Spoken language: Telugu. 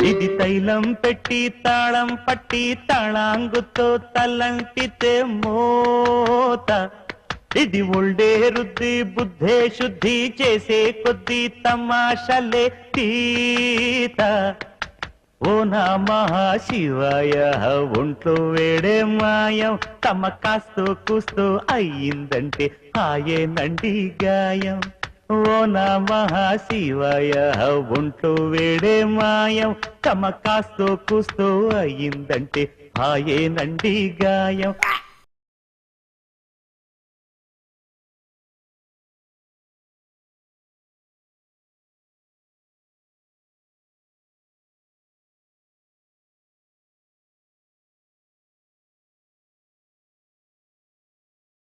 ఇది తైలం పెట్టి తాళం పట్టి తాళాంగుతో తలంటితే మోత ఇది ఒళ్ళే రుద్ది బుద్ధే శుద్ధి చేసే కొద్ది తమాషలే తీత ఓ నమః శివాయ ఒంట్లో వేడే మాయం తమ కాస్తో కూస్తో అయ్యిందంటే హాయేనండి గాయం ఓ నమః శివాయ ఒంట్లో వేడే మాయం తమ కాస్తో కూస్తో అయ్యిందంటే హాయేనండి గాయం